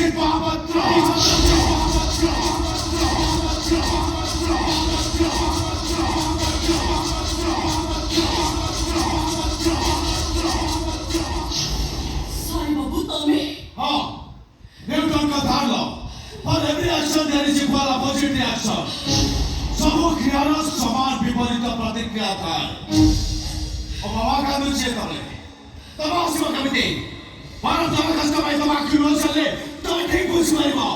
Richard Babatra. Sai Babu Tame. Newton का धार लो. For every action there is equal opposite reaction. सब क्रियाओं समान विपरीत प्रतिक्रिया था. और बाबा का दूसरे तबले. तब आप सिवा कभी नहीं. बारह तबले कस्टम आई तब आखिर रोज चले. तब ठीक कुछ नहीं हुआ.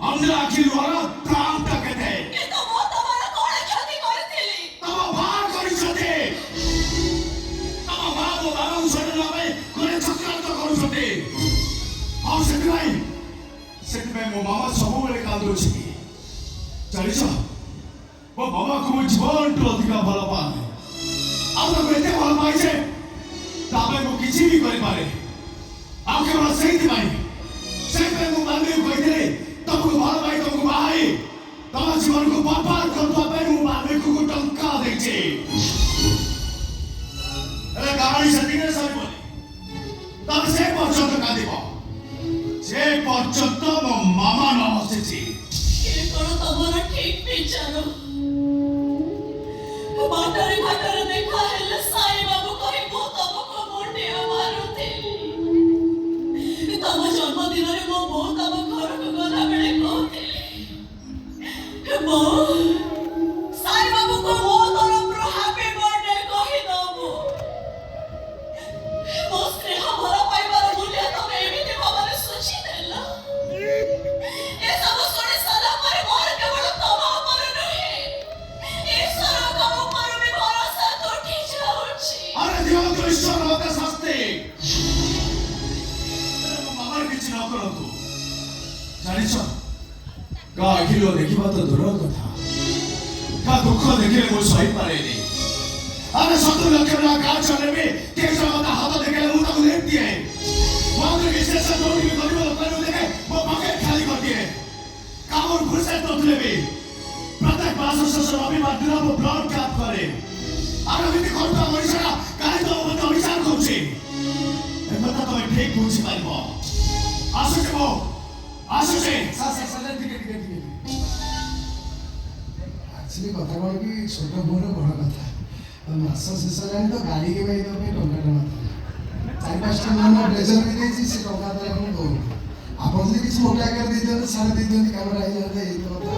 हमने आखिर वाला प्राण तक थे. ये तो वो तुम्हारा कौन क्षति करती ली. तब भाग करी चलते. तब भाग वो बाबा उसने ना भाई कोई चक्कर तो करूँ चलते. हम सेक्रेटरी सेक्रेटरी मो मामा सबू वाले काल दो चिकी. चली चल. वो मामा को मुझ जीवन तो अधिका भला पाए. अब तो बेटे भला पाए जे. ताबे मो किसी भी कोई पारे. आपके बड़ा सही थी भाई. सही पे मो मालूम कोई थे. तब को भला पाए तब को भाई. तब जीवन को बर्बाद कर दो पे मो मालूम को टंका दे जे. अरे कहानी सच्ची नहीं सही बोली. तब से पर्यंत का दीपा. से पर्यंत मो मामा न हंसे जी. ये करो तुम्हारा ठीक विचारो. बाटारे घाटारे देखा है साई बाबू को ही वो तुमको मोटे हमारो थे. तब जन्मदिन रे वो बहुत तब घर को गला बेले कहते. वो साई बाबू को वो तरफ हैप्पी बर्थडे कही दबो. वो से हमारा परिवार मूल्य तो एमिति भाବରେ सोची देला. ए सब सुने साला परिवार केवल तब पर नहीं. ईश्वर का ऊपर भी भरोसा टूटी जाउची. अरे देव तो ईश्वर होते सस्ते. मामा किसी न करो तू. जानी चल. का अखिलो देखी बात तो दूर कथा. का दुख देखिले मो सही पारे नहीं. अरे शत्रु लक्षण ना का चले भी केसा मता हाथ देखले मु ताको देख दिए. मात्र विशेष दौड़ी भी करियो पर देखे वो पॉकेट खाली कर दिए. कामर घुसे तो तुले प्रत्येक मास से रविवार दिन वो ब्लड कैप करे. अरे विधि करता ओडिसा काहे तो मत ओडिसा करछि. एमता तो ठीक बुझी पाइबो. आसुचे मो आसुचे सा ठीक एक्चुअली कथा कौन कि छोट मोर बड़ कथा मास शेष जाए तो गाड़ी के भाई टंका चार पाँच टका ब्लेजर भी देती से टंका देला कौन दो आप किसी मोटा कर दी सारे दी दिखती कम आई जाते ये कथा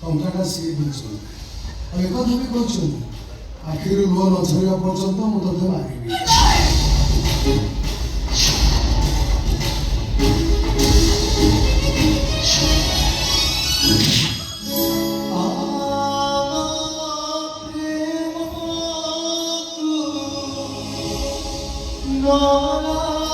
टंका सी एक भी कहते आखिर लुह न झरवा पर्यंत मुझे मारि No